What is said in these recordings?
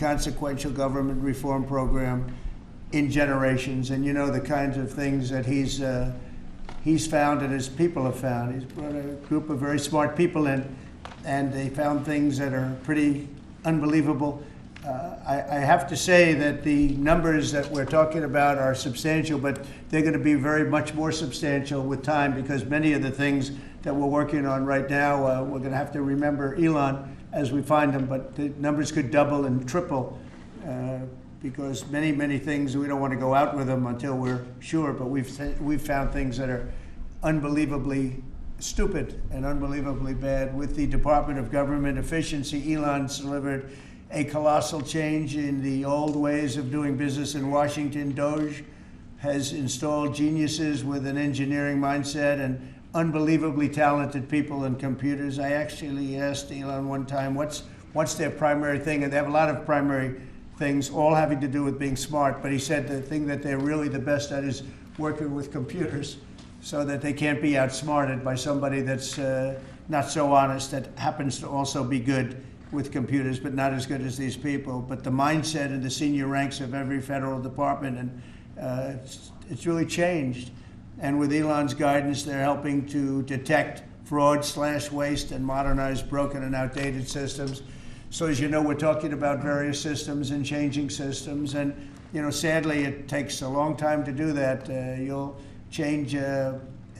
inconsequential government reform program in generations. And you know the kinds of things that he's found and his people have found. He's brought a group of very smart people in, and they found things that are pretty unbelievable. I have to say that the numbers that we're talking about are substantial, but they're going to be very much more substantial with time, because many of the things that we're working on right now, we're going to have to remember Elon as we find them, but the numbers could double and triple because many things, we don't want to go out with them until we're sure, but we've found things that are unbelievably stupid and unbelievably bad. With the Department of Government Efficiency, Elon's delivered a colossal change in the old ways of doing business in Washington. DOGE has installed geniuses with an engineering mindset and unbelievably talented people in computers. I actually asked Elon one time, what's their primary thing? And they have a lot of primary things, all having to do with being smart. But he said the thing that they're really the best at is working with computers, so that they can't be outsmarted by somebody that's not so honest, that happens to also be good with computers, but not as good as these people. But the mindset in the senior ranks of every federal department, and it's really changed. And with Elon's guidance, they're helping to detect fraud/waste and modernize broken and outdated systems. So as you know, we're talking about various systems and changing systems. And you know, sadly, it takes a long time to do that. You'll change,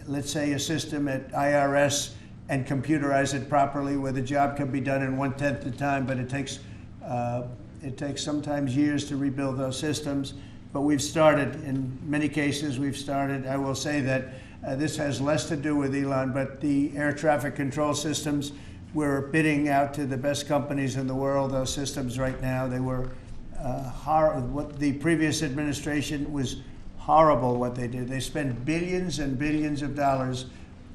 let's say, a system at IRS and computerize it properly, where the job can be done in 1/10 the time, but it takes sometimes years to rebuild those systems. But we've started, in many cases, I will say that this has less to do with Elon, but the air traffic control systems, we're bidding out to the best companies in the world, those systems right now. They were what the previous administration was horrible what they did. They spent billions and billions of dollars,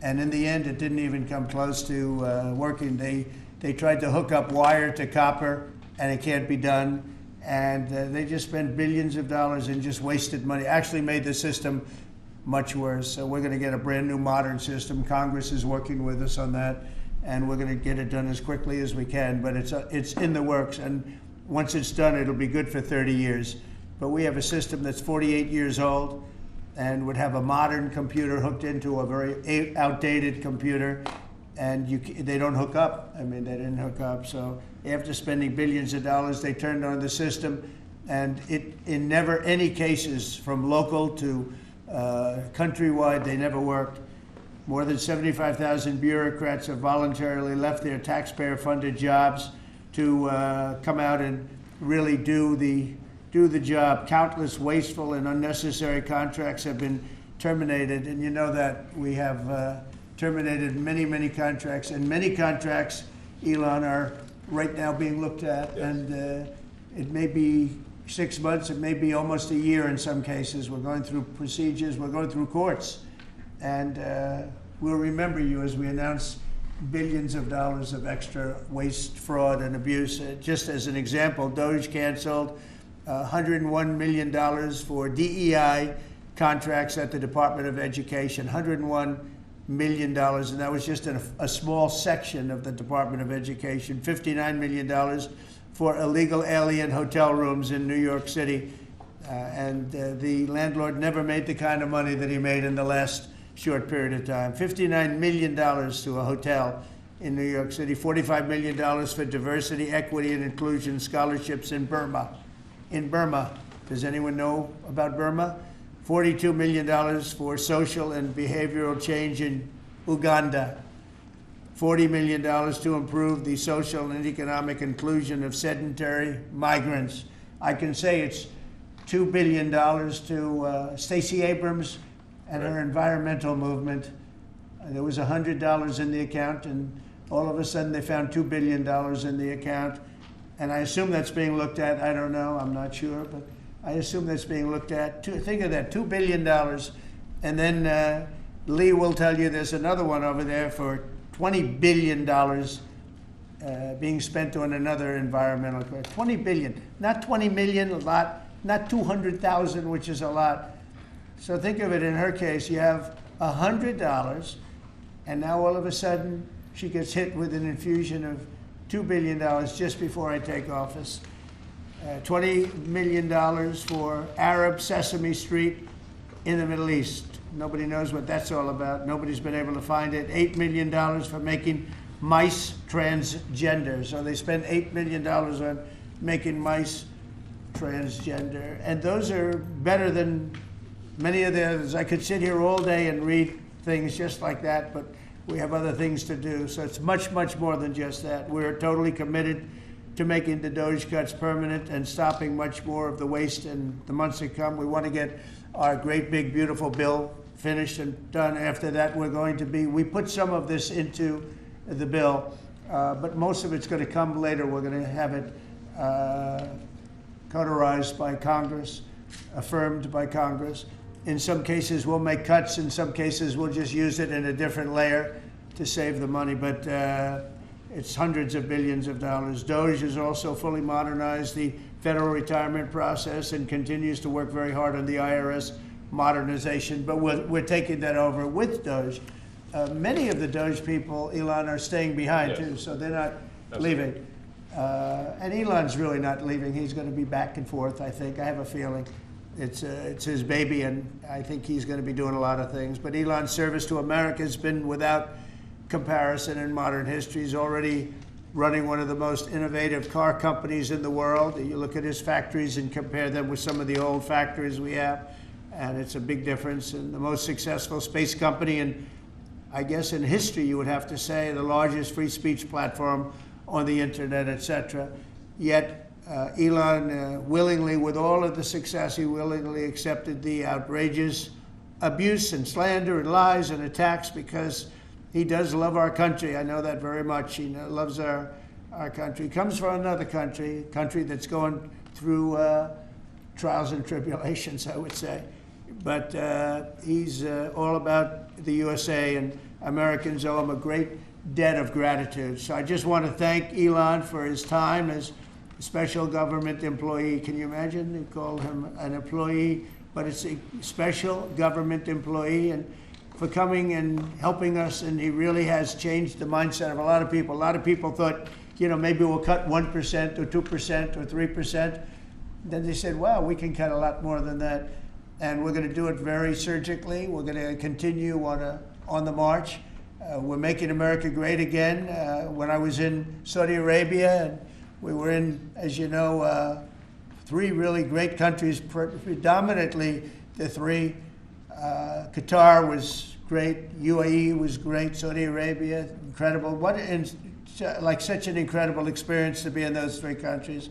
and in the end, it didn't even come close to working. They tried to hook up wire to copper, and it can't be done. And they just spent billions of dollars and just wasted money. Actually made the system much worse. So we're going to get a brand new modern system. Congress is working with us on that, and we're going to get it done as quickly as we can. But it's in the works, and once it's done, it'll be good for 30 years. But we have a system that's 48 years old and would have a modern computer hooked into a very outdated computer, and they don't hook up. I mean, they didn't hook up. So after spending billions of dollars, they turned on the system, and in never any cases, from local to countrywide, they never worked. More than 75,000 bureaucrats have voluntarily left their taxpayer-funded jobs to come out and really do the job. Countless wasteful and unnecessary contracts have been terminated, and you know that we have terminated many contracts, and many contracts, Elon, are right now being looked at. Yes. And it may be 6 months, it may be almost a year in some cases. We're going through procedures, we're going through courts, and we'll remember you as we announce billions of dollars of extra waste, fraud, and abuse. Just as an example, DOGE canceled $101 million for DEI contracts at the Department of Education, $101 million, and that was just a small section of the Department of Education. $59 million for illegal alien hotel rooms in New York City, and the landlord never made the kind of money that he made in the last short period of time. $59 million to a hotel in New York City, $45 million for diversity, equity, and inclusion scholarships in Burma. In Burma, does anyone know about Burma? $42 million for social and behavioral change in Uganda. $40 million to improve the social and economic inclusion of sedentary migrants. I can say it's $2 billion to Stacey Abrams and her environmental movement. There was $100 in the account, and all of a sudden they found $2 billion in the account. And I assume that's being looked at. I don't know, I'm not sure, but I assume that's being looked at. Think of that, $2 billion. And then Lee will tell you there's another one over there for $20 billion being spent on another environmental question. $20 billion, not 20 million, a lot, not 200,000, which is a lot. So think of it, in her case, you have $100, and now all of a sudden she gets hit with an infusion of $2 billion just before I take office. $20 million for Arab Sesame Street in the Middle East. Nobody knows what that's all about. Nobody's been able to find it. $8 million for making mice transgender. So they spend $8 million on making mice transgender. And those are better than many of the others. I could sit here all day and read things just like that, but we have other things to do. So it's much, much more than just that. We're totally committed to making the DOGE cuts permanent and stopping much more of the waste in the months to come. We want to get our great, big, beautiful bill finished and done. After that, we put some of this into the bill, but most of it's going to come later. We're going to have it cauterized by Congress, affirmed by Congress. In some cases, we'll make cuts. In some cases, we'll just use it in a different layer to save the money. But it's hundreds of billions of dollars. DOGE has also fully modernized the federal retirement process and continues to work very hard on the IRS modernization. But we're taking that over with DOGE. Many of the DOGE people, Elon, are staying behind too, so they're not leaving. And Elon's really not leaving. He's going to be back and forth, I think. I have a feeling. It's his baby, and I think he's going to be doing a lot of things. But Elon's service to America has been without comparison in modern history. He's already running one of the most innovative car companies in the world. You look at his factories and compare them with some of the old factories we have, and it's a big difference. And the most successful space company, and I guess in history you would have to say the largest free speech platform on the internet, etc. Yet Elon willingly, with all of the success, he willingly accepted the outrageous abuse and slander and lies and attacks because he does love our country. I know that very much. He loves our country. He comes from another country that's going through trials and tribulations, I would say. But he's all about the USA, and Americans owe him a great debt of gratitude. So I just want to thank Elon for his time as a special government employee. Can you imagine? They call him an employee, but it's a special government employee, and for coming and helping us. And he really has changed the mindset of a lot of people. A lot of people thought, maybe we'll cut 1% or 2% or 3%. Then they said, wow, we can cut a lot more than that. And we're going to do it very surgically. We're going to continue on the march. We're making America great again. When I was in Saudi Arabia, and we were in, as you know, 3 really great countries, predominantly the 3. Qatar was great, UAE was great, Saudi Arabia, incredible. Such an incredible experience to be in those 3 countries.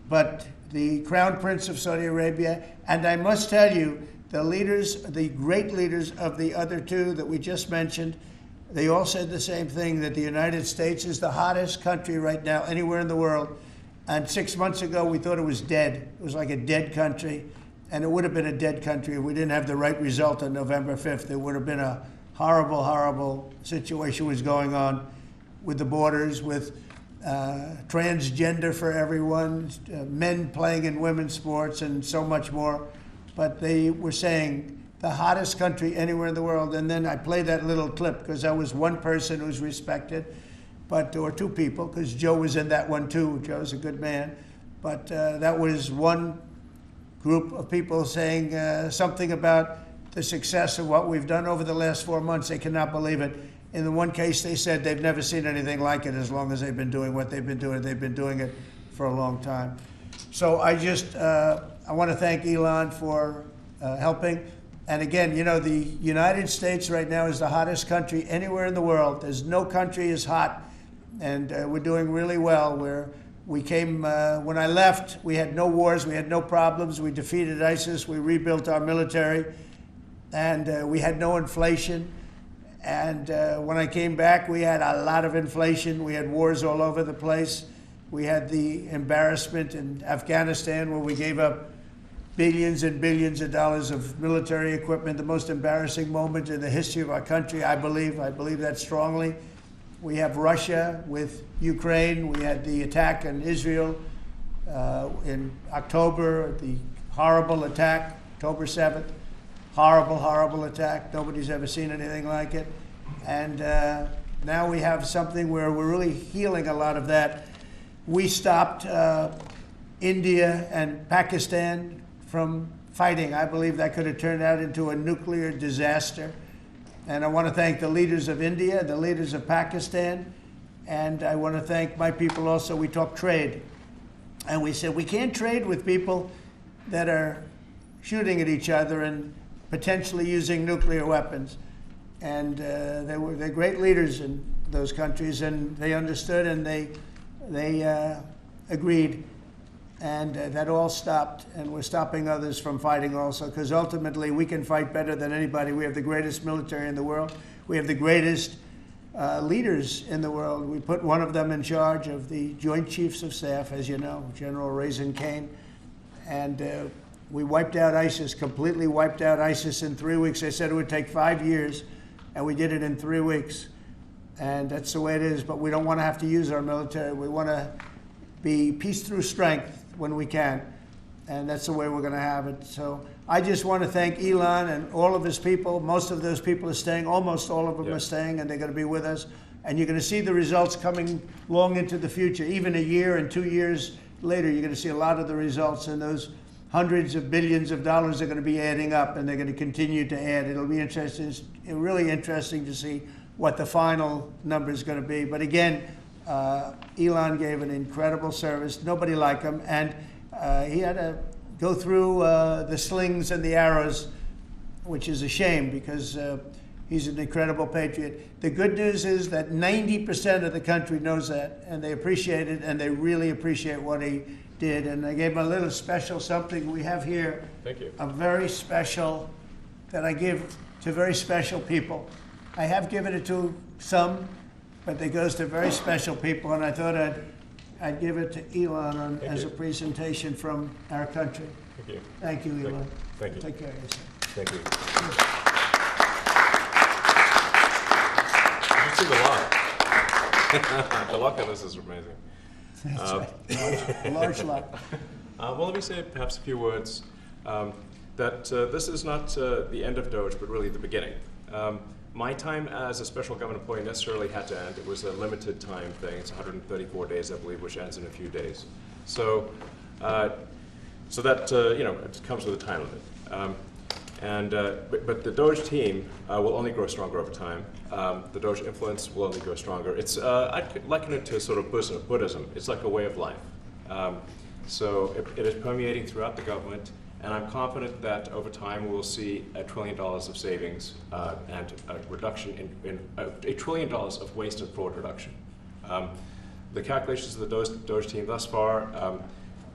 But the Crown Prince of Saudi Arabia, and I must tell you, the great leaders of the other 2 that we just mentioned, they all said the same thing, that the United States is the hottest country right now anywhere in the world. And 6 months ago, we thought it was dead. It was like a dead country. And it would have been a dead country if we didn't have the right result on November 5th. It would have been a horrible, horrible situation was going on with the borders, with transgender for everyone, men playing in women's sports, and so much more. But they were saying the hottest country anywhere in the world. And then I played that little clip because I was one person who's respected, or 2 people, because Joe was in that one too. Joe's a good man. But that was one group of people saying something about the success of what we've done over the last 4 months. They cannot believe it. In the one case, they said they've never seen anything like it as long as they've been doing what they've been doing. They've been doing it for a long time. So I want to thank Elon for helping. And again, the United States right now is the hottest country anywhere in the world. There's no country as hot, and we're doing really well. We came, when I left, we had no wars, we had no problems. We defeated ISIS, we rebuilt our military, and we had no inflation. And when I came back, we had a lot of inflation. We had wars all over the place. We had the embarrassment in Afghanistan where we gave up billions and billions of dollars of military equipment, the most embarrassing moment in the history of our country, I believe. I believe that strongly. We have Russia with Ukraine. We had the attack on Israel in October, the horrible attack, October 7th. Horrible, horrible attack. Nobody's ever seen anything like it. And now we have something where we're really healing a lot of that. We stopped India and Pakistan from fighting. I believe that could have turned out into a nuclear disaster. And I want to thank the leaders of India, the leaders of Pakistan, and I want to thank my people also. We talked trade, and we said we can't trade with people that are shooting at each other and potentially using nuclear weapons. And they're great leaders in those countries, and they understood, and they agreed. And that all stopped, and we're stopping others from fighting also, because ultimately we can fight better than anybody. We have the greatest military in the world. We have the greatest leaders in the world. We put one of them in charge of the Joint Chiefs of Staff, as you know, General Raisin Kane. And we wiped out ISIS, completely wiped out ISIS in 3 weeks. They said it would take 5 years, and we did it in 3 weeks. And that's the way it is, but we don't want to have to use our military. We want to be peace through strength when we can, and that's the way we're going to have it. So I just want to thank Elon and all of his people. Most of those people are staying, almost all of them are staying, and they're going to be with us. And you're going to see the results coming long into the future. Even a year and 2 years later, you're going to see a lot of the results, and those hundreds of billions of dollars are going to be adding up, and they're going to continue to add. It'll be interesting, really interesting to see what the final number is going to be. But again, Elon gave an incredible service. Nobody like him, and he had to go through the slings and the arrows, which is a shame because he's an incredible patriot. The good news is that 90% of the country knows that, and they appreciate it, and they really appreciate what he did. And I gave him a little special something we have here. Thank you. A very special that I give to very special people. I have given it to some, but it goes to very special people, and I thought I'd give it to Elon as a presentation from our country. Thank you. Thank you, Elon. Thank you. Take care of yourself. Thank you. You see the lock. The lock on this is amazing. That's right. Large lock. Well, let me say perhaps a few words that this is not the end of DOGE, but really the beginning. My time as a special government employee necessarily had to end. It was a limited time thing. It's 134 days, I believe, which ends in a few days. So, so that it comes with a time limit. But the DOGE team will only grow stronger over time. The DOGE influence will only grow stronger. It's I'd liken it to sort of Buddhism. It's like a way of life. So it is permeating throughout the government. And I'm confident that over time we'll see $1 trillion of savings and a reduction in $1 trillion of waste and fraud reduction. The calculations of the DOGE team thus far,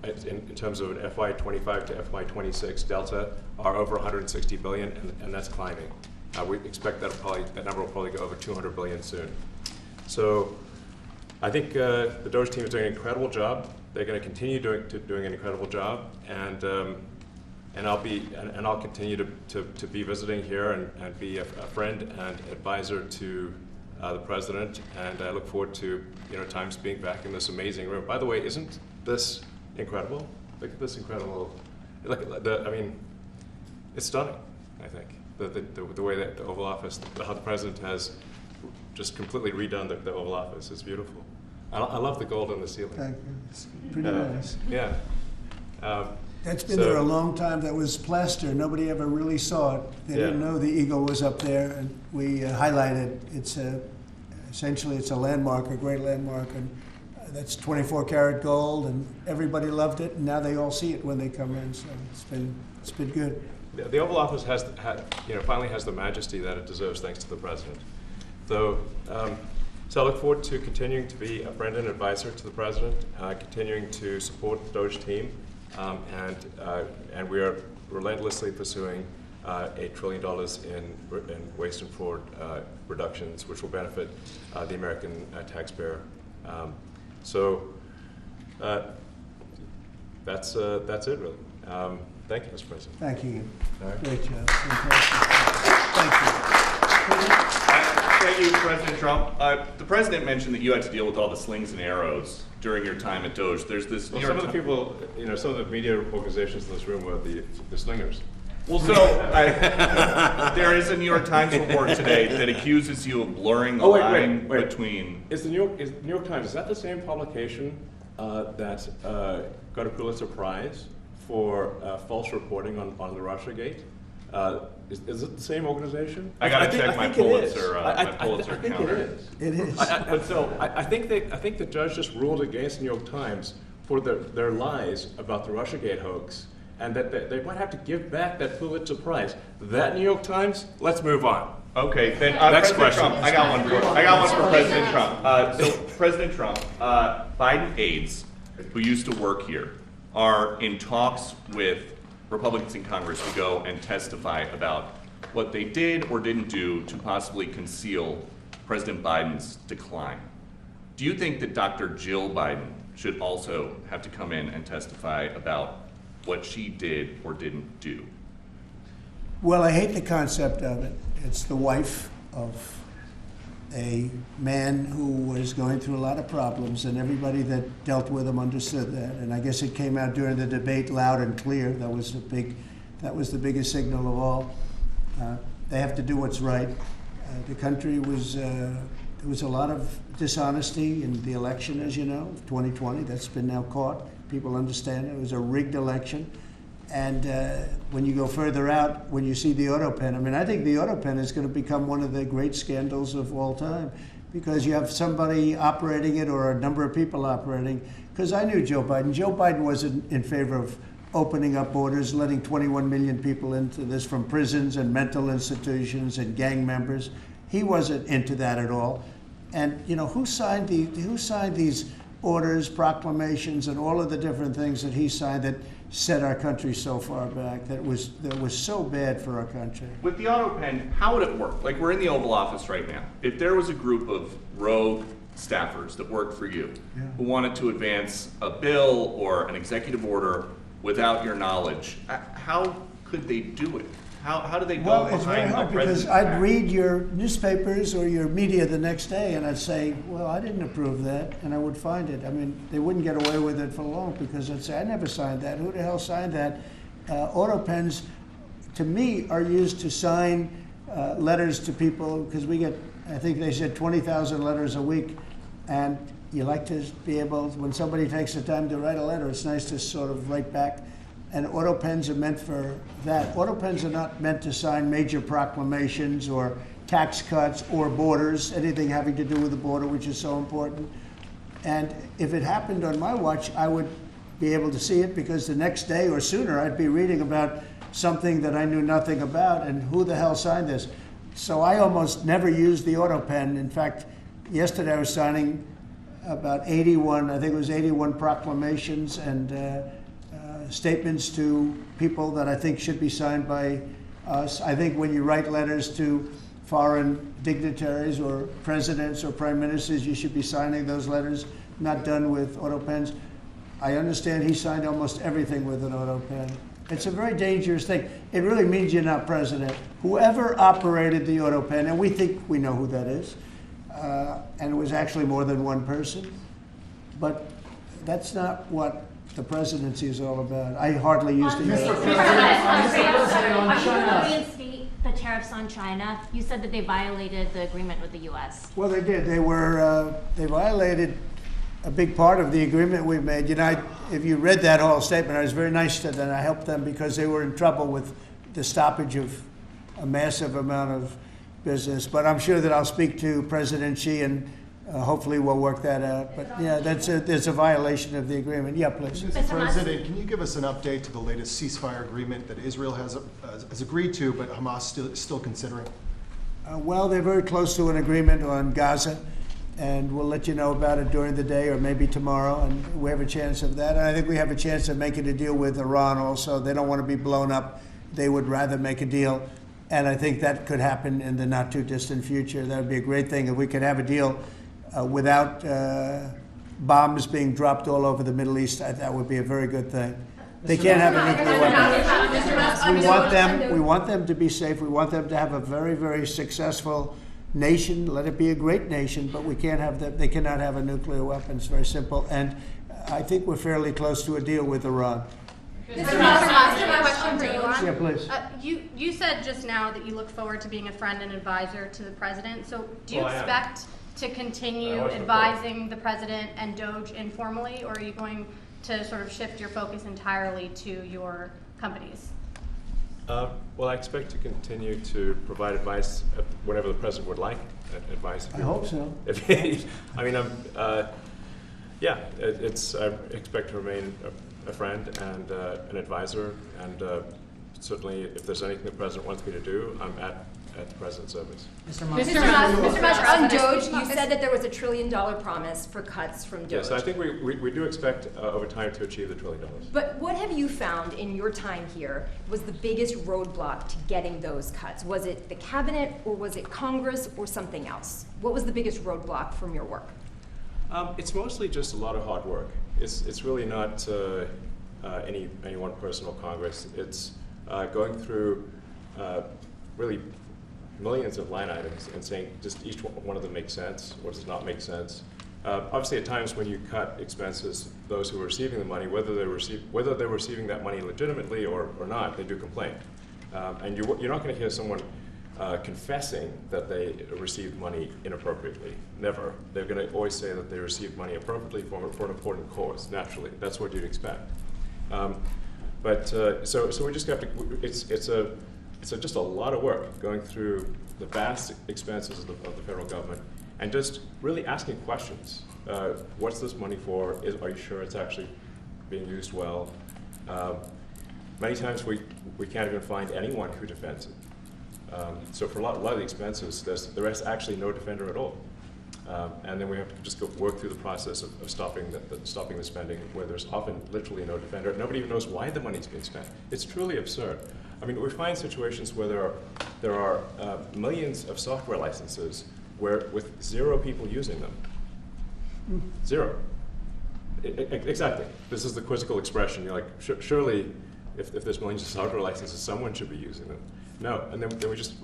in terms of an FY25 to FY26 delta, are over 160 billion, and that's climbing. We expect that number will probably go over 200 billion soon. So I think the DOGE team is doing an incredible job. They're going to continue doing an incredible job, and I'll continue to be visiting here and be a friend and advisor to the president, and I look forward to times being back in this amazing room. By the way, isn't this incredible? Look at this incredible. I mean, it's stunning. I think the way that the Oval Office, how the president has just completely redone the Oval Office is beautiful. I love the gold on the ceiling. Thank you. It's pretty nice. Yeah. That's been there a long time. That was plaster. Nobody ever really saw it. They didn't know the eagle was up there, and we highlighted. It's essentially it's a landmark, a great landmark, and that's 24 karat gold, and everybody loved it. And now they all see it when they come in. So it's been good. The Oval Office finally has the majesty that it deserves, thanks to the president. So I look forward to continuing to be a friend and advisor to the president, continuing to support the DOGE team. And we are relentlessly pursuing $8 trillion in waste and fraud reductions, which will benefit the American taxpayer. So that's it, really. Thank you, Mr. President. Thank you. Right. Great job. Thank you. Thank you, President Trump. The president mentioned that you had to deal with all the slings and arrows during your time at DOGE. There's this. Well, some of the people, some of the media organizations in this room were the slingers. Well, so there is a New York Times report today that accuses you of blurring the line between. Is the New York Times? Is that the same publication that got a Pulitzer Prize for false reporting on the Russiagate. Is it the same organization? I gotta check my Pulitzer I think counter. it is. It is. I think the judge just ruled against the New York Times for their lies about the Russiagate hoax, and that they might have to give back that Pulitzer Prize. That New York Times. Let's move on. Okay, then Next President question. Trump. I got one for President Trump. So President Trump, Biden aides who used to work here are in talks with Republicans in Congress to go and testify about what they did or didn't do to possibly conceal President Biden's decline. Do you think that Dr. Jill Biden should also have to come in and testify about what she did or didn't do? Well, I hate the concept of it. It's the wife of a man who was going through a lot of problems, and everybody that dealt with him understood that. And I guess it came out during the debate loud and clear. That was the biggest signal of all. They have to do what's right. The country was there was a lot of dishonesty in the election, as you know, 2020. That's been now caught. People understand it. It was a rigged election. And when you go further out, when you see the auto pen, I mean, I think the auto pen is going to become one of the great scandals of all time, because you have somebody operating it or a number of people operating. Because I knew Joe Biden. Joe Biden wasn't in favor of opening up borders, letting 21 million people into this from prisons and mental institutions and gang members. He wasn't into that at all. And you know, who signed these orders, proclamations, and all of the different things that he signed that set our country so far back, that was so bad for our country? With the auto pen, how would it work? Like, we're in the Oval Office right now. If there was a group of rogue staffers that worked for you who wanted to advance a bill or an executive order without your knowledge, how could they do it? How do they go Well, it's very behind the hard, because president's I'd back? read your newspapers or your media the next day, and I'd say, well, I didn't approve that, and I would find it. I mean, they wouldn't get away with it for long, because I'd say, I never signed that. Who the hell signed that? Auto pens, to me, are used to sign letters to people, because we get, I think they said 20,000 letters a week, and you like to be able, when somebody takes the time to write a letter, it's nice to sort of write back. And auto pens are meant for that. Auto pens are not meant to sign major proclamations or tax cuts or borders, anything having to do with the border, which is so important. And if it happened on my watch, I would be able to see it, because the next day or sooner I'd be reading about something that I knew nothing about, and who the hell signed this? So I almost never used the auto pen. In fact, yesterday I was signing about 81, I think it was 81 proclamations and statements to people that I think should be signed by us. I think when you write letters to foreign dignitaries or presidents or prime ministers, you should be signing those letters, not done with auto pens. I understand he signed almost everything with an auto pen. It's a very dangerous thing. It really means you're not president. Whoever operated the auto pen, and we think we know who that is, and it was actually more than one person, but that's not what the presidency is all about. I hardly used to use it. Mr. President, on China. Reinstate the tariffs on China. You said that they violated the agreement with the U.S. Well, they did. They violated a big part of the agreement we made. You know, if you read that whole statement, I was very nice to them. I helped them because they were in trouble with the stoppage of a massive amount of business. But I'm sure that I'll speak to President Xi, and hopefully we'll work that out. But yeah, there's a violation of the agreement. Yeah, please. Mr. President, can you give us an update to the latest ceasefire agreement that Israel has agreed to, but Hamas is still considering? Well, they're very close to an agreement on Gaza, and we'll let you know about it during the day or maybe tomorrow, and we have a chance of that. And I think we have a chance of making a deal with Iran also. They don't want to be blown up. They would rather make a deal, and I think that could happen in the not too distant future. That would be a great thing if we could have a deal without bombs being dropped all over the Middle East. That would be a very good thing. They can't have a nuclear weapon. We want them to be safe. We want them to have a very, very successful nation. Let it be a great nation, but we can't have them. They cannot have a nuclear weapon. It's very simple. And I think we're fairly close to a deal with Iran. Mr. Musk, I have a question for Elon. Yeah, please. You said just now that you look forward to being a friend and advisor to the president. So do you expect to continue advising the president and DOGE informally, or are you going to sort of shift your focus entirely to your companies? Well, I expect to continue to provide advice whenever the president would like advice. I hope so. I mean, yeah, I expect to remain a friend and an advisor, and certainly if there's anything the president wants me to do, I'm at the president's service. Mr. Musk, on DOGE, you said that there was $1 trillion promise for cuts from DOGE. Yes, I think we do expect over time to achieve the $1 trillion. But what have you found in your time here was the biggest roadblock to getting those cuts? Was it the cabinet, or was it Congress, or something else? What was the biggest roadblock from your work? It's mostly just a lot of hard work. It's really not any one person or Congress. It's going through really millions of line items and saying just each one of them makes sense, or does not make sense. Obviously, at times when you cut expenses, those who are receiving the money, whether they're receiving that money legitimately or not, they do complain. And you're not going to hear someone confessing that they received money inappropriately. Never. They're going to always say that they received money appropriately for an important cause. Naturally, that's what you'd expect. So we just have to. It's just a lot of work going through the vast expenses of the federal government and just really asking questions. What's this money for? Are you sure it's actually being used well? Many times we can't even find anyone who defends it. So for a lot of the expenses, there is actually no defender at all. And then we have to just go work through the process of stopping the spending, where there's often literally no defender. Nobody even knows why the money's being spent. It's truly absurd. I mean, we find situations where there are millions of software licenses with 0 people using them. 0. Exactly. This is the quizzical expression. You're like, surely, if there's millions of software licenses, someone should be using them. No, and then we've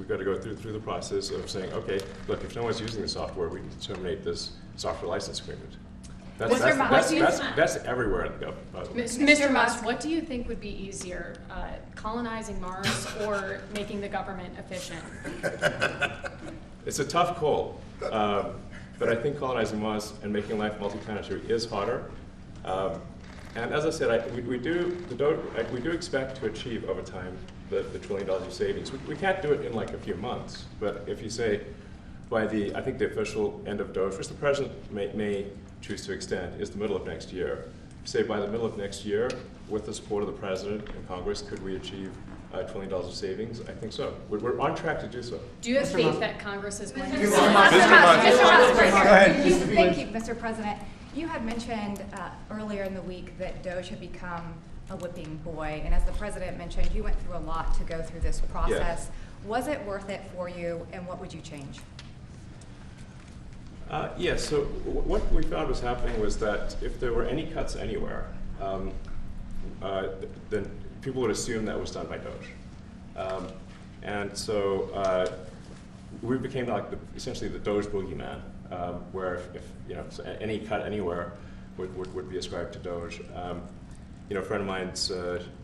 got to go through the process of saying, okay, look, if no one's using the software, we need to terminate this software license agreement. That's everywhere in the government, by the way. Mr. Musk, what do you think would be easier, colonizing Mars or making the government efficient? It's a tough call, but I think colonizing Mars and making life multiplanetary is harder. And as I said, we do expect to achieve over time the $1 trillion of savings. We can't do it in like a few months, but if you say by I think the official end of DOGE, which the president may choose to extend, is the middle of next year. Say by the middle of next year, with the support of the president and Congress, could we achieve $1 trillion of savings? I think so. We're on track to do so. Do you have faith that Congress is going to? Mr. Musk. Thank you, Mr. President. You had mentioned earlier in the week that DOGE had become a whipping boy, and as the president mentioned, you went through a lot to go through this process. Yes. Was it worth it for you, and what would you change? Yes, so what we found was happening was that if there were any cuts anywhere, then people would assume that was done by DOGE. And so we became like essentially the DOGE boogeyman, where if so any cut anywhere would be ascribed to DOGE. A friend of mine's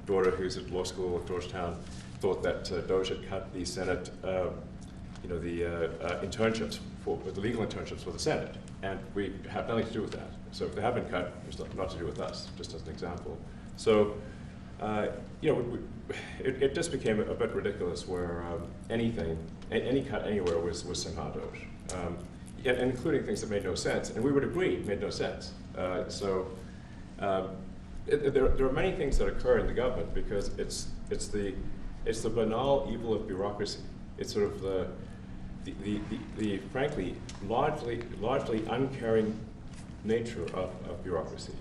daughter, who's at law school at Georgetown, thought that DOGE had cut the Senate, internships the legal internships for the Senate, and we have nothing to do with that. So if they have been cut, there's not to do with us, just as an example. So, it just became a bit ridiculous where any cut anywhere was somehow DOGE, and including things that made no sense, and we would agree made no sense. There are many things that occur in the government because it's the banal evil of bureaucracy. It's sort of the frankly largely uncaring nature of bureaucracy.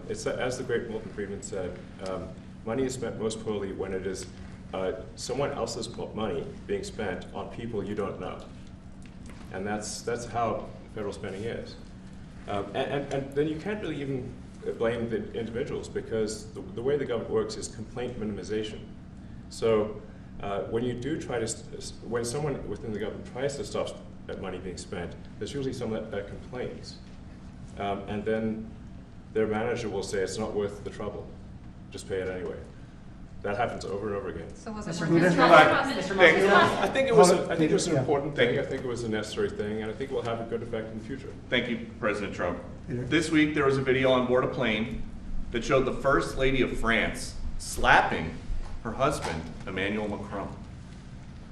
It's as the great Milton Friedman said, money is spent most poorly when it is someone else's money being spent on people you don't know, and that's how federal spending is. And then you can't really even blame the individuals because the way the government works is complaint minimization. So when you do when someone within the government tries to stop money being spent, there's usually someone that complains. And then their manager will say it's not worth the trouble, just pay it anyway. That happens over and over again. So was it I think it was an important thing. I think it was a necessary thing, and I think it will have a good effect in the future. Thank you, President Trump. This week there was a video on board a plane that showed the First Lady of France slapping her husband, Emmanuel Macron.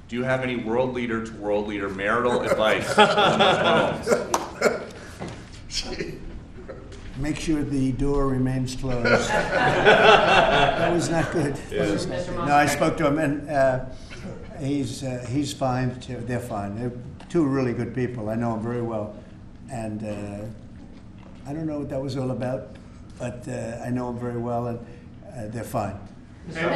Do you have any world leader to world leader marital advice on those moments? Make sure the door remains closed. That was not good. No, I spoke to him, and he's fine. Too. They're fine. They're two really good people. I know them very well, and I don't know what that was all about, but I know them very well, and they're fine. What do you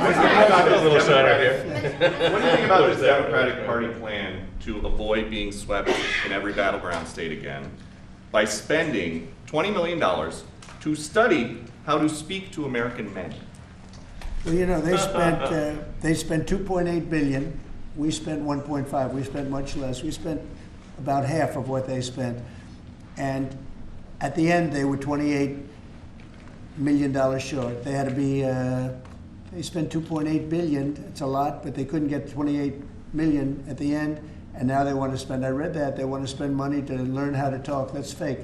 think about this Democratic Party plan to avoid being swept in every battleground state again by spending $20 million to study how to speak to American men? Well, you know, they spent 2.8 billion. We spent 1.5. We spent much less. We spent about half of what they spent, and at the end they were $28 million short. They had to be. They spent 2.8 billion. It's a lot, but they couldn't get 28 million at the end, and now they want to spend. I read that they want to spend money to learn how to talk. That's fake.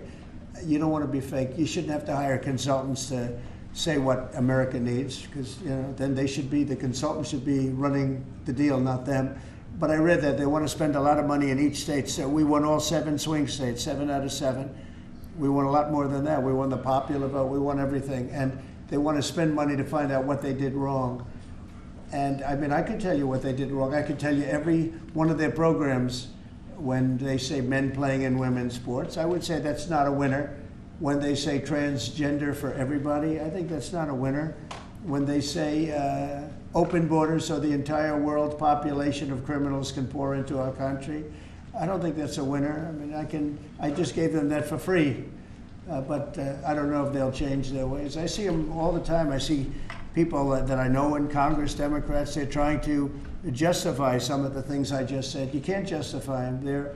You don't want to be fake. You shouldn't have to hire consultants to say what America needs, because then the consultants should be running the deal, not them. But I read that they want to spend a lot of money in each state. So we won all 7 swing states, 7 out of 7. We won a lot more than that. We won the popular vote. We won everything, and they want to spend money to find out what they did wrong. And I mean, I could tell you what they did wrong. I could tell you every one of their programs. When they say men playing in women's sports, I would say that's not a winner. When they say transgender for everybody, I think that's not a winner. When they say open borders so the entire world population of criminals can pour into our country, I don't think that's a winner. I mean, I just gave them that for free, but I don't know if they'll change their ways. I see them all the time. I see people that I know in Congress, Democrats, they're trying to justify some of the things I just said. You can't justify them.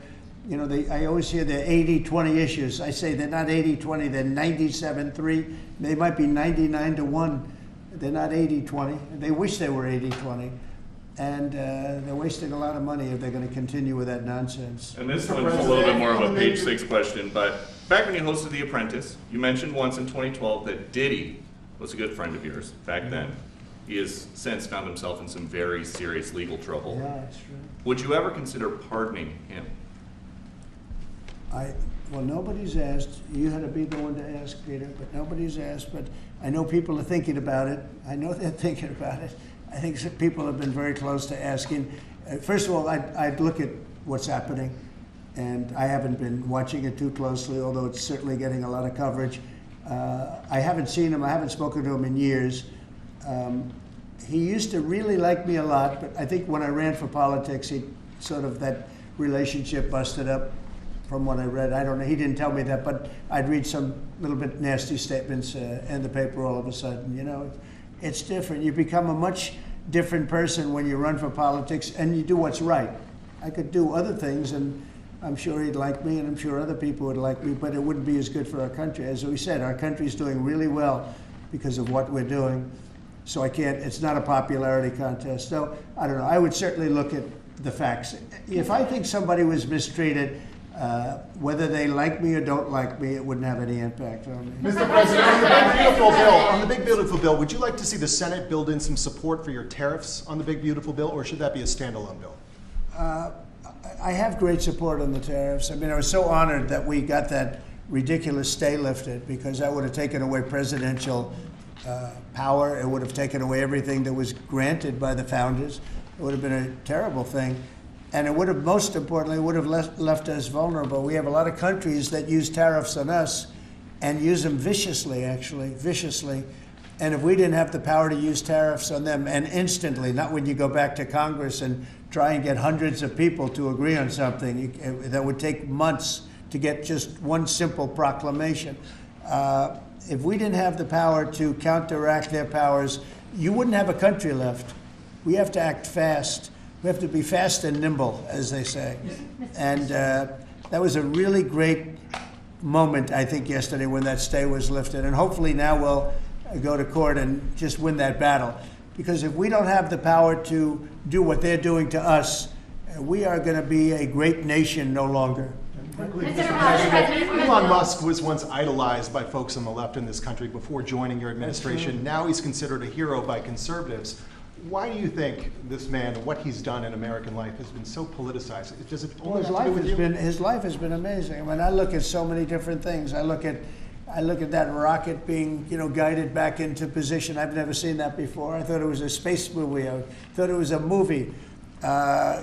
I always hear they're 80-20 issues. I say they're not 80-20, they're 97-3. They might be 99-1. They're not 80-20. They wish they were 80-20. And they're wasting a lot of money if they're going to continue with that nonsense. And this one's a little bit more of a page 6 question, but back when you hosted The Apprentice, you mentioned once in 2012 that Diddy was a good friend of yours back then. He has since found himself in some very serious legal trouble. Yeah, that's true. Would you ever consider pardoning him? Well, nobody's asked. You had to be the one to ask, Peter, but nobody's asked. But I know people are thinking about it. I know they're thinking about it. I think some people have been very close to asking. First of all, I'd look at what's happening, and I haven't been watching it too closely, although it's certainly getting a lot of coverage. I haven't seen him. I haven't spoken to him in years. He used to really like me a lot, but I think when I ran for politics, that relationship busted up from what I read. I don't know, he didn't tell me that, but I'd read some little bit nasty statements in the paper all of a sudden. It's different. You become a much different person when you run for politics and you do what's right. I could do other things, and I'm sure he'd like me, and I'm sure other people would like me, but it wouldn't be as good for our country. As we said, our country's doing really well because of what we're doing. So it's not a popularity contest. So, I don't know, I would certainly look at the facts. If I think somebody was mistreated, whether they like me or don't like me, it wouldn't have any impact on me. Mr. President, on the Big Beautiful Bill, would you like to see the Senate build in some support for your tariffs on the Big Beautiful Bill, or should that be a standalone bill? I have great support on the tariffs. I mean, I was so honored that we got that ridiculous stay lifted, because that would have taken away presidential power. It would have taken away everything that was granted by the founders. It would have been a terrible thing. And it would have, most importantly, would have left us vulnerable. We have a lot of countries that use tariffs on us and use them viciously, actually, viciously. And if we didn't have the power to use tariffs on them, and instantly, not when you go back to Congress and try and get hundreds of people to agree on something, that would take months to get just one simple proclamation. If we didn't have the power to counteract their powers, you wouldn't have a country left. We have to act fast. We have to be fast and nimble, as they say. And that was a really great moment, I think, yesterday when that stay was lifted. And hopefully now we'll go to court and just win that battle. Because if we don't have the power to do what they're doing to us, we are going to be a great nation no longer. Elon Musk was once idolized by folks on the left in this country before joining your administration. Now he's considered a hero by conservatives. Why do you think this man and what he's done in American life has been so politicized? Does it Well, only have to do with you? his life has been amazing. I mean, I look at so many different things. I look at that rocket being, guided back into position. I've never seen that before. I thought it was a space movie. I thought it was a movie.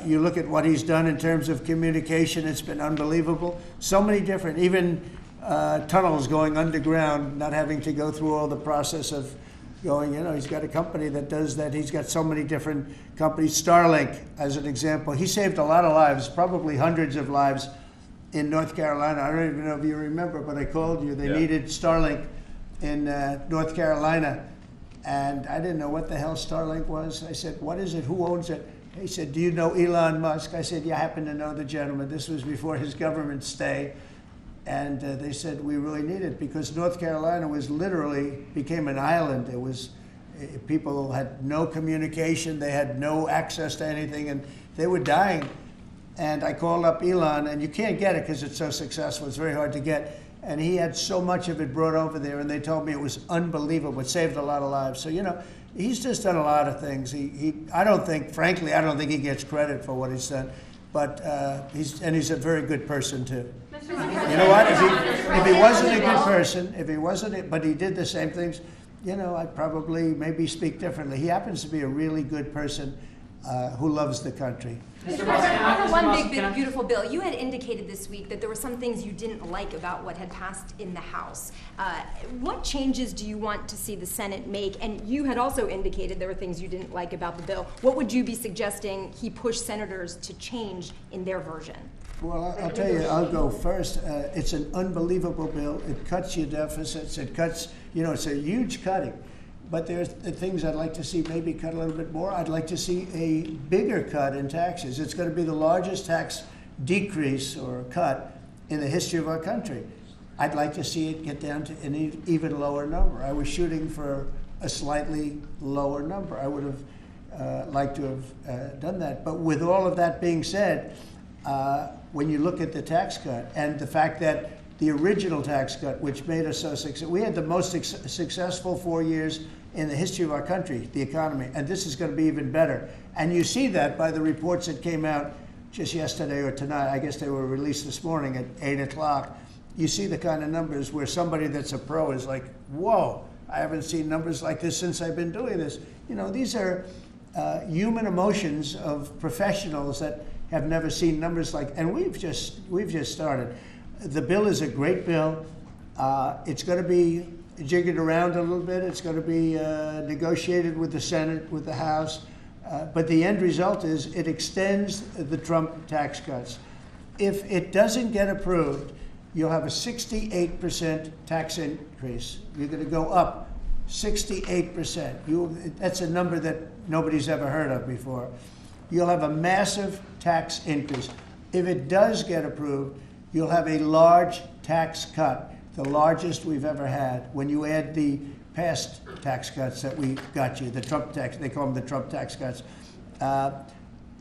You look at what he's done in terms of communication. It's been unbelievable. So many different, even tunnels going underground, not having to go through all the process of going, he's got a company that does that. He's got so many different companies. Starlink, as an example. He saved a lot of lives, probably hundreds of lives in North Carolina. I don't even know if you remember, but I called you. They needed Starlink in North Carolina. And I didn't know what the hell Starlink was. I said, what is it? Who owns it? He said, do you know Elon Musk? I said, yeah, I happen to know the gentleman. This was before his government stay. And they said, we really need it because North Carolina became an island. It was, people had no communication. They had no access to anything, and they were dying. And I called up Elon, and you can't get it because it's so successful. It's very hard to get. And he had so much of it brought over there, and they told me it was unbelievable. It saved a lot of lives. So, he's just done a lot of things. I don't think he gets credit for what he's done. But he's a very good person, too. You know what? If he wasn't a good person, but he did the same things, I'd probably maybe speak differently. He happens to be a really good person who loves the country. Mr. President, on the one big beautiful bill, you had indicated this week that there were some things you didn't like about what had passed in the House. What changes do you want to see the Senate make? And you had also indicated there were things you didn't like about the bill. What would you be suggesting he push senators to change in their version? Well, I'll tell you, I'll go first. It's an unbelievable bill. It cuts your deficits. It cuts, it's a huge cutting. But there's the things I'd like to see maybe cut a little bit more. I'd like to see a bigger cut in taxes. It's going to be the largest tax decrease or cut in the history of our country. I'd like to see it get down to an even lower number. I was shooting for a slightly lower number. I would have liked to have done that. But with all of that being said, when you look at the tax cut and the fact that the original tax cut, which made us so successful, we had the most successful 4 years in the history of our country, the economy, and this is going to be even better. And you see that by the reports that came out just yesterday or tonight. I guess they were released this morning at 8 o'clock. You see the kind of numbers where somebody that's a pro is like, whoa, I haven't seen numbers like this since I've been doing this. These are human emotions of professionals that have never seen numbers like, and we've just started. The bill is a great bill. It's going to be jiggered around a little bit. It's going to be negotiated with the Senate, with the House. But the end result is it extends the Trump tax cuts. If it doesn't get approved, you'll have a 68% tax increase. You're going to go up 68%. That's a number that nobody's ever heard of before. You'll have a massive tax increase. If it does get approved, you'll have a large tax cut, the largest we've ever had. When you add the past tax cuts that we got you, the Trump tax, they call them the Trump tax cuts.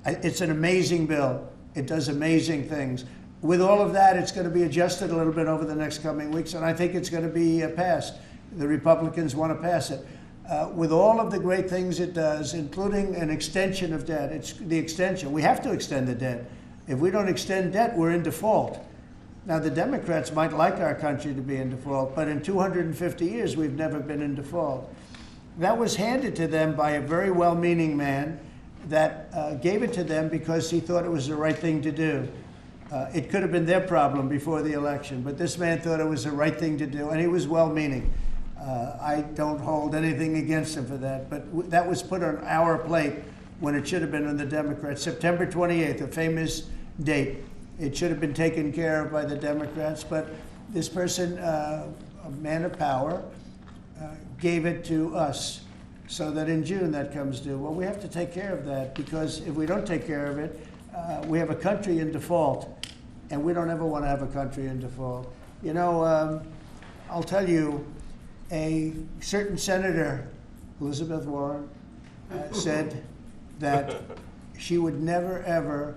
It's an amazing bill. It does amazing things. With all of that, it's going to be adjusted a little bit over the next coming weeks, and I think it's going to be passed. The Republicans want to pass it. With all of the great things it does, including an extension of debt, it's the extension. We have to extend the debt. If we don't extend debt, we're in default. Now, the Democrats might like our country to be in default, but in 250 years, we've never been in default. That was handed to them by a very well-meaning man that gave it to them because he thought it was the right thing to do. It could have been their problem before the election, but this man thought it was the right thing to do, and he was well-meaning. I don't hold anything against him for that, but that was put on our plate when it should have been on the Democrats. September 28th, a famous date. It should have been taken care of by the Democrats, but this person, a man of power, gave it to us so that in June that comes due. Well, we have to take care of that because if we don't take care of it, we have a country in default, and we don't ever want to have a country in default. I'll tell you, a certain senator, Elizabeth Warren, said that she would never, ever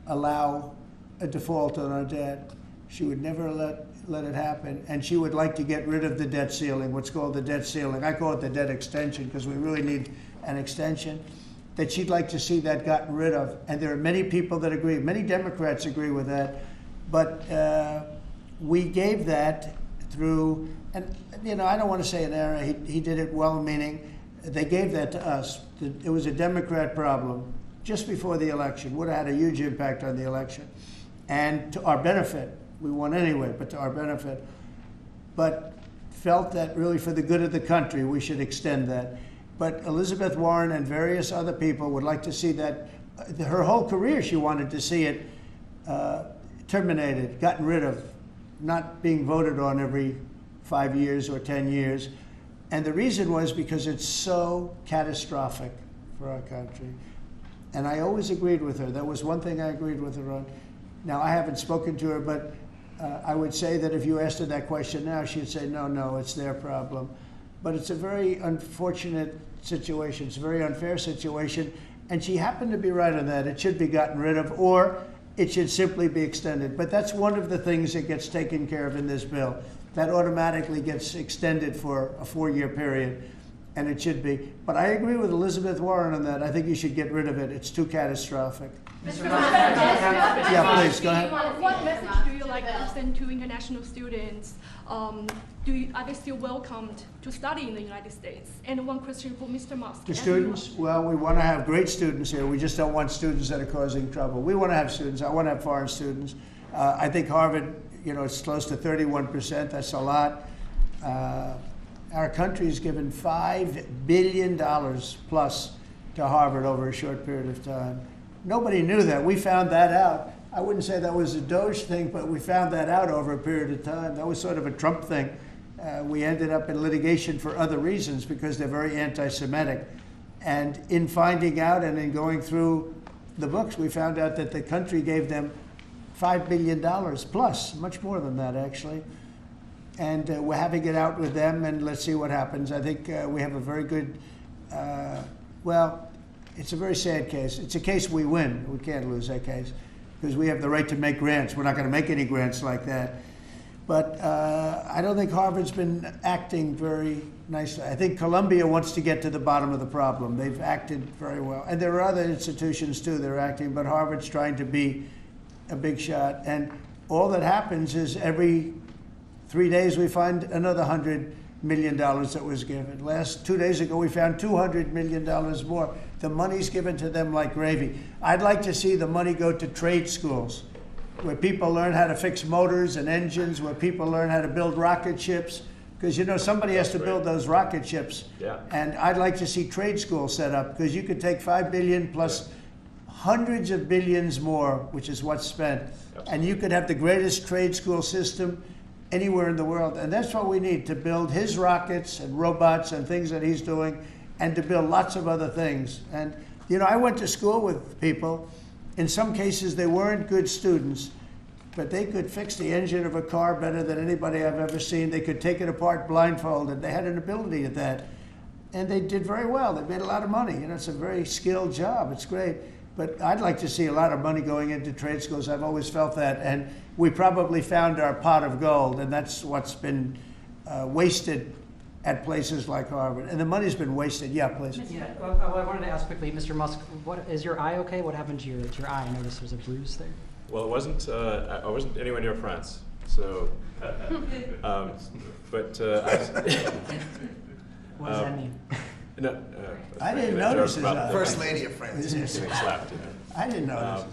allow a default on our debt. She would never let it happen, and she would like to get rid of the debt ceiling, what's called the debt ceiling. I call it the debt extension because we really need an extension, that she'd like to see that gotten rid of. And there are many people that agree. Many Democrats agree with that. But we gave that through, and I don't want to say an error. He did it well-meaning. They gave that to us. It was a Democrat problem just before the election. Would have had a huge impact on the election. And to our benefit, we won anyway, but to our benefit. But felt that really for the good of the country, we should extend that. But Elizabeth Warren and various other people would like to see that. Her whole career, she wanted to see it terminated, gotten rid of, not being voted on every 5 years or 10 years. And the reason was because it's so catastrophic for our country. And I always agreed with her. That was one thing I agreed with her on. Now, I haven't spoken to her, but I would say that if you asked her that question now, she'd say, no, it's their problem. But it's a very unfortunate situation. It's a very unfair situation. And she happened to be right on that. It should be gotten rid of, or it should simply be extended. But that's one of the things that gets taken care of in this bill. That automatically gets extended for a 4-year period, and it should be. But I agree with Elizabeth Warren on that. I think you should get rid of it. It's too catastrophic. Yeah, please, go ahead. What message do you like to send to international students? Are they still welcomed to study in the United States? And one question for Mr. Musk. To students? Well, we want to have great students here. We just don't want students that are causing trouble. We want to have students. I want to have foreign students. I think Harvard, it's close to 31%. That's a lot. Our country has given $5 billion plus to Harvard over a short period of time. Nobody knew that. We found that out. I wouldn't say that was a DOGE thing, but we found that out over a period of time. That was sort of a Trump thing. We ended up in litigation for other reasons because they're very anti-Semitic. And in finding out and in going through the books, we found out that the country gave them $5 billion plus, much more than that, actually. And we're having it out with them, and let's see what happens. I think we have a very good, it's a very sad case. It's a case we win. We can't lose that case because we have the right to make grants. We're not going to make any grants like that. But I don't think Harvard's been acting very nicely. I think Columbia wants to get to the bottom of the problem. They've acted very well. And there are other institutions, too, that are acting, but Harvard's trying to be a big shot. And all that happens is every 3 days we find another $100 million that was given. 2 days ago, we found $200 million more. The money's given to them like gravy. I'd like to see the money go to trade schools, where people learn how to fix motors and engines, where people learn how to build rocket ships, because somebody has to build those rocket ships. Yeah. And I'd like to see trade schools set up, because you could take $5 billion plus hundreds of billions more, which is what's spent, and you could have the greatest trade school system anywhere in the world. And that's what we need to build his rockets and robots and things that he's doing, and to build lots of other things. And I went to school with people. In some cases, they weren't good students, but they could fix the engine of a car better than anybody I've ever seen. They could take it apart blindfolded. They had an ability at that. And they did very well. They made a lot of money. It's a very skilled job. It's great. But I'd like to see a lot of money going into trade schools. I've always felt that. And we probably found our pot of gold, and that's what's been wasted at places like Harvard. And the money's been wasted. Yeah, please. Yeah, I wanted to ask quickly, Mr. Musk, is your eye okay? What happened to your eye? I noticed there's a bruise there. Well, it wasn't. I wasn't anywhere near France, so. What does that mean? No, I didn't notice his eye. First lady of France. Getting slapped. I didn't notice.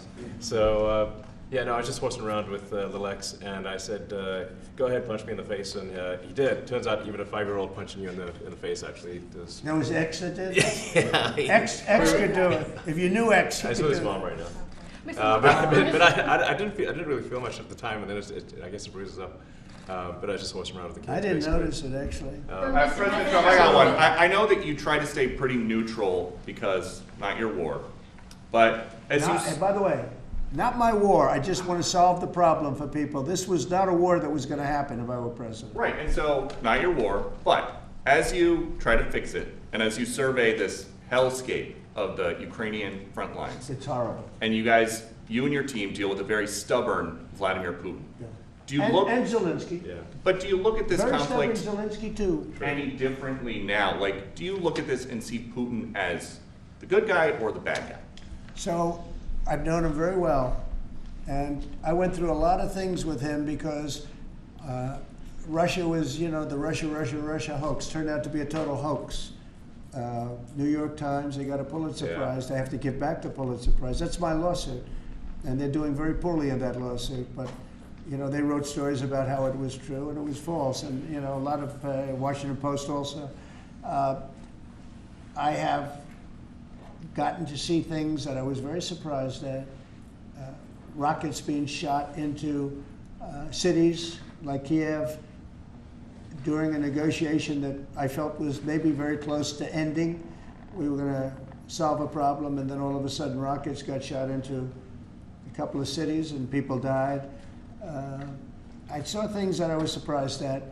I was just walking around with little X, and I said, "Go ahead, punch me in the face," and he did. Turns out, even a 5-year-old punching you in the face actually does. That was X that did? Yeah. X could do it. If you knew X, he I could saw do his it. mom right now. But I didn't really feel much at the time, and then I guess it bruises up. But I just watched around with the kids. I didn't basically. notice it, actually. President Trump, I got one. I know that you try to stay pretty neutral because not your war, but And by the way, not my war. I just want to solve the problem for people. This was not a war that was going to happen if I were president. Right, and so not your war, but as you try to fix it, and as you survey this hellscape of the Ukrainian front lines, It's horrible. and you guys you and your team deal with a very stubborn Vladimir Putin. Yeah. Do you and look, Zelensky. Yeah. but do you look at this Very conflict stubborn Zelensky too. any differently now? Like, do you look at this and see Putin as the good guy or the bad guy? So I've known him very well, and I went through a lot of things with him because Russia was, the Russia hoax turned out to be a total hoax. New York Times, they got a Pulitzer Prize. They have to give back the Pulitzer Prize. That's my lawsuit, and they're doing very poorly in that lawsuit. But they wrote stories about how it was true and it was false, and a lot of Washington Post also. I have gotten to see things that I was very surprised at. Rockets being shot into cities like Kiev during a negotiation that I felt was maybe very close to ending. We were going to solve a problem, and then all of a sudden rockets got shot into a couple of cities and people died. I saw things that I was surprised at,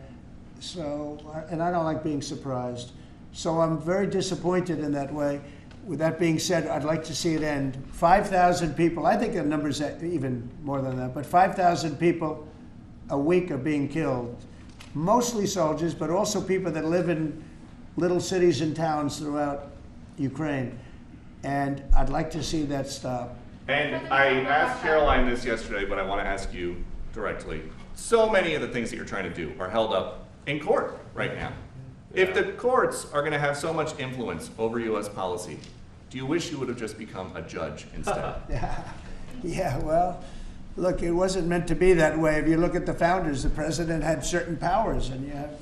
and I don't like being surprised. So I'm very disappointed in that way. With that being said, I'd like to see it end. 5,000 people, I think the number's even more than that, but 5,000 people a week are being killed. Mostly soldiers, but also people that live in little cities and towns throughout Ukraine. And I'd like to see that stop. And I asked Caroline this yesterday, but I want to ask you directly. So many of the things that you're trying to do are held up in court right now. If the courts are going to have so much influence over U.S. policy, do you wish you would have just become a judge instead? Yeah, well, look, it wasn't meant to be that way. If you look at the founders, the president had certain powers, and you have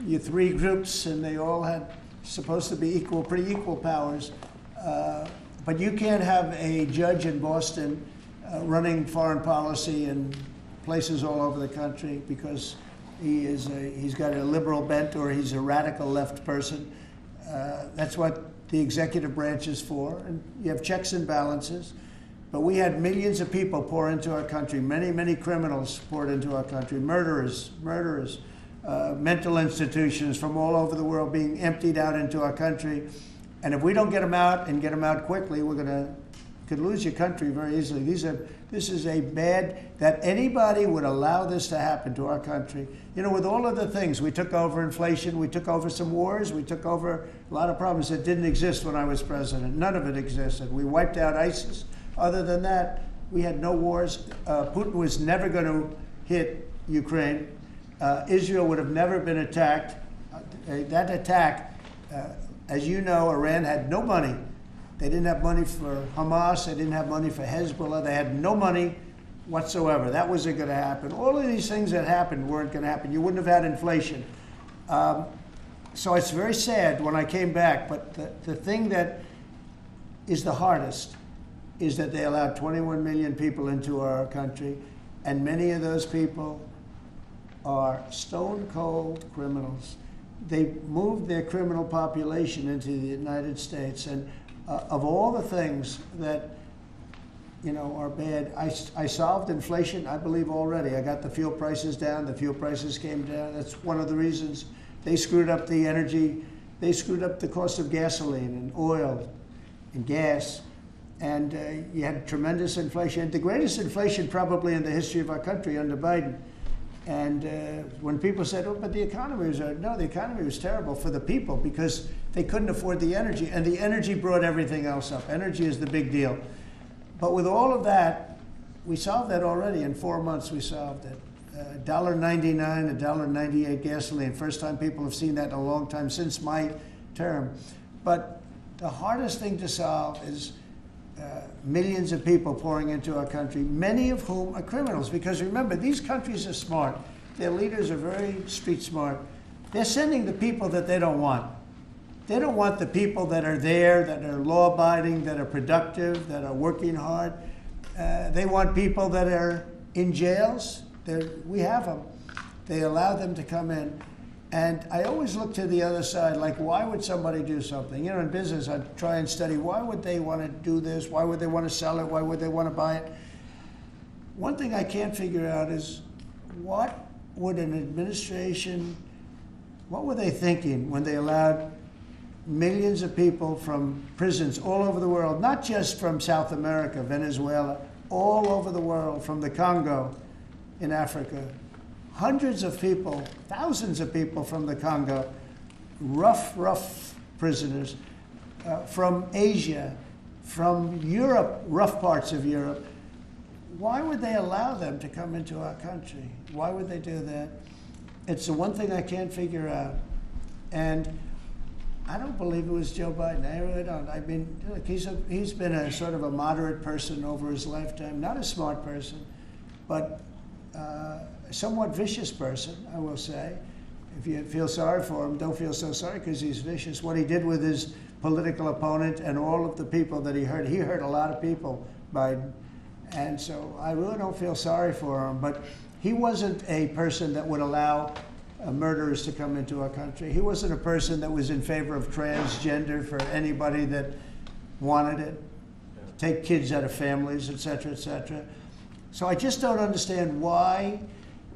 your three groups, and they all had supposed to be pretty equal powers. But you can't have a judge in Boston running foreign policy in places all over the country because he's got a liberal bent or he's a radical left person. That's what the executive branch is for, and you have checks and balances. But we had millions of people pour into our country, many criminals poured into our country, murderers, mental institutions from all over the world being emptied out into our country. And if we don't get them out and get them out quickly, could lose your country very easily. This is a bad, that anybody would allow this to happen to our country. With all of the things, we took over inflation, we took over some wars, we took over a lot of problems that didn't exist when I was president. None of it existed. We wiped out ISIS. Other than that, we had no wars. Putin was never going to hit Ukraine. Israel would have never been attacked. That attack, as you know, Iran had no money. They didn't have money for Hamas. They didn't have money for Hezbollah. They had no money whatsoever. That wasn't going to happen. All of these things that happened weren't going to happen. You wouldn't have had inflation. So it's very sad when I came back. But the thing that is the hardest is that they allowed 21 million people into our country, and many of those people are stone cold criminals. They moved their criminal population into the United States, and of all the things that are bad, I solved inflation, I believe, already. I got the fuel prices down. The fuel prices came down. That's one of the reasons. They screwed up the energy. They screwed up the cost of gasoline and oil and gas. And you had tremendous inflation, the greatest inflation probably in the history of our country under Biden. And when people said, oh, but the economy was, no, the economy was terrible for the people because they couldn't afford the energy. And the energy brought everything else up. Energy is the big deal. But with all of that, we solved that already. In 4 months, we solved it. $1.99, $1.98 gasoline. First time people have seen that in a long time since my term. But the hardest thing to solve is millions of people pouring into our country, many of whom are criminals. Because remember, these countries are smart. Their leaders are very street smart. They're sending the people that they don't want. They don't want the people that are there, that are law-abiding, that are productive, that are working hard. They want people that are in jails. We have them. They allow them to come in. And I always look to the other side, like, why would somebody do something? In business, I try and study, why would they want to do this? Why would they want to sell it? Why would they want to buy it? One thing I can't figure out is what would an administration, what were they thinking when they allowed millions of people from prisons all over the world, not just from South America, Venezuela, all over the world, from the Congo in Africa, hundreds of people, thousands of people from the Congo, rough prisoners, from Asia, from Europe, rough parts of Europe. Why would they allow them to come into our country? Why would they do that? It's the one thing I can't figure out. And I don't believe it was Joe Biden. I really don't. I mean, look, he's been a sort of a moderate person over his lifetime, not a smart person, but a somewhat vicious person, I will say. If you feel sorry for him, don't feel so sorry because he's vicious. What he did with his political opponent and all of the people that he hurt a lot of people, Biden. And so I really don't feel sorry for him, but he wasn't a person that would allow murderers to come into our country. He wasn't a person that was in favor of transgender for anybody that wanted it, take kids out of families, et cetera, et cetera. So I just don't understand why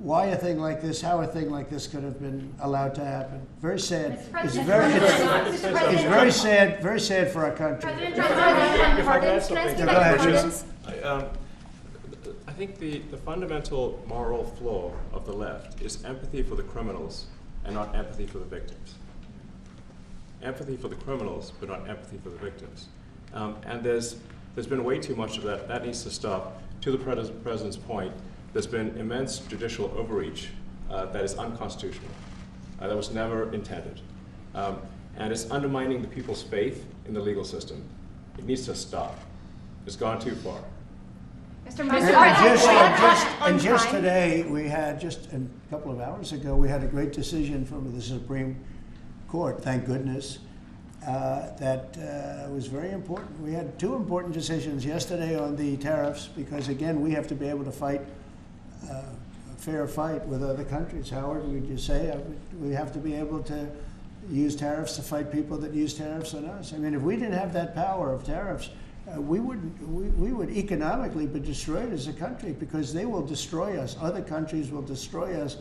a thing like this, how a thing like this could have been allowed to happen. Very sad. It's very sad for our country. If I could add something. I think the fundamental moral flaw of the left is empathy for the criminals and not empathy for the victims. Empathy for the criminals, but not empathy for the victims. And there's been way too much of that. That needs to stop. To the president's point, there's been immense judicial overreach that is unconstitutional. That was never intended. And it's undermining the people's faith in the legal system. It needs to stop. It's gone too far. And just today, we had, just a couple of hours ago, we had a great decision from the Supreme Court, thank goodness, that was very important. We had two important decisions yesterday on the tariffs, because again, we have to be able to fight a fair fight with other countries. Howard, would you say? We have to be able to use tariffs to fight people that use tariffs on us. I mean, if we didn't have that power of tariffs, we would economically be destroyed as a country, because they will destroy us. Other countries will destroy us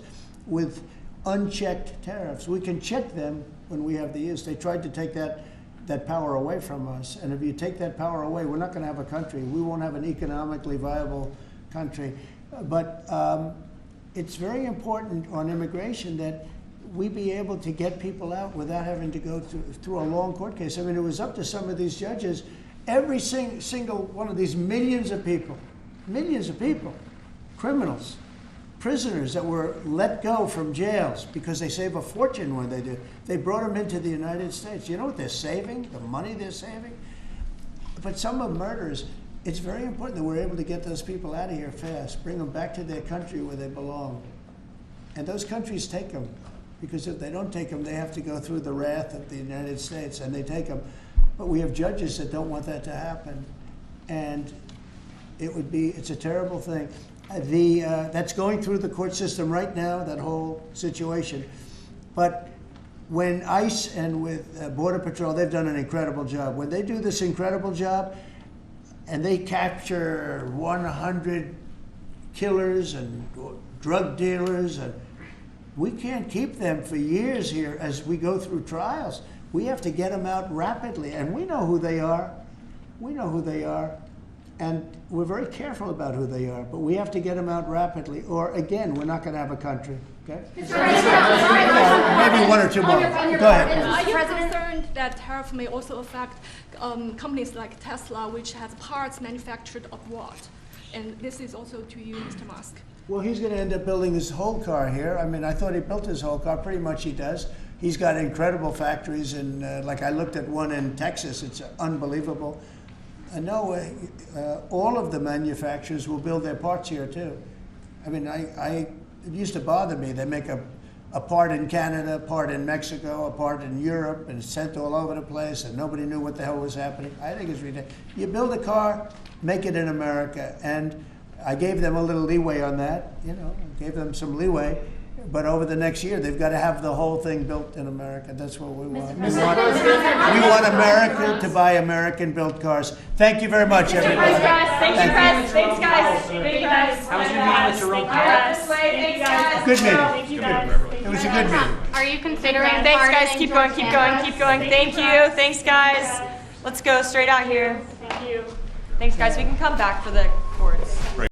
with unchecked tariffs. We can check them when we have the use. They tried to take that power away from us. And if you take that power away, we're not going to have a country. We won't have an economically viable country. But it's very important on immigration that we be able to get people out without having to go through a long court case. I mean, it was up to some of these judges. Every single one of these millions of people, criminals, prisoners that were let go from jails because they save a fortune when they do. They brought them into the United States. You know what they're saving? The money they're saving? But some of murderers, it's very important that we're able to get those people out of here fast, bring them back to their country where they belong. And those countries take them, because if they don't take them, they have to go through the wrath of the United States, and they take them. But we have judges that don't want that to happen. And it's a terrible thing. That's going through the court system right now, that whole situation. But when ICE and with Border Patrol, they've done an incredible job. When they do this incredible job and they capture 100 killers and drug dealers, and we can't keep them for years here as we go through trials. We have to get them out rapidly, and we know who they are. And we're very careful about who they are, but we have to get them out rapidly, or again, we're not going to have a country. Okay? Maybe one or two more. Go ahead. Are you concerned that tariff may also affect companies like Tesla, which has parts manufactured abroad? And this is also to you, Mr. Musk. Well, he's going to end up building his whole car here. I mean, I thought he built his whole car. Pretty much he does. He's got incredible factories, and like I looked at one in Texas. It's unbelievable. No, all of the manufacturers will build their parts here too. I mean, it used to bother me. They make a part in Canada, a part in Mexico, a part in Europe, and it's sent all over the place, and nobody knew what the hell was happening. I think it's ridiculous. You build a car, make it in America, and I gave them a little leeway on that. Gave them some leeway. But over the next year, they've got to have the whole thing built in America. That's what we want. We want America to buy American-built cars. Thank you very much, everybody. Thank you, Press. Thanks, guys. Thank you, guys. How was your meeting with Jerome Powell? Thank you, guys. Good meeting. Thank you, guys. It was a good meeting. Are you considering Thanks, guys. pardoning Keep going, George keep going, Canada? keep going. Thank you. Thanks, guys. Let's go straight out here. Thank you. Thanks, guys. We can come back for the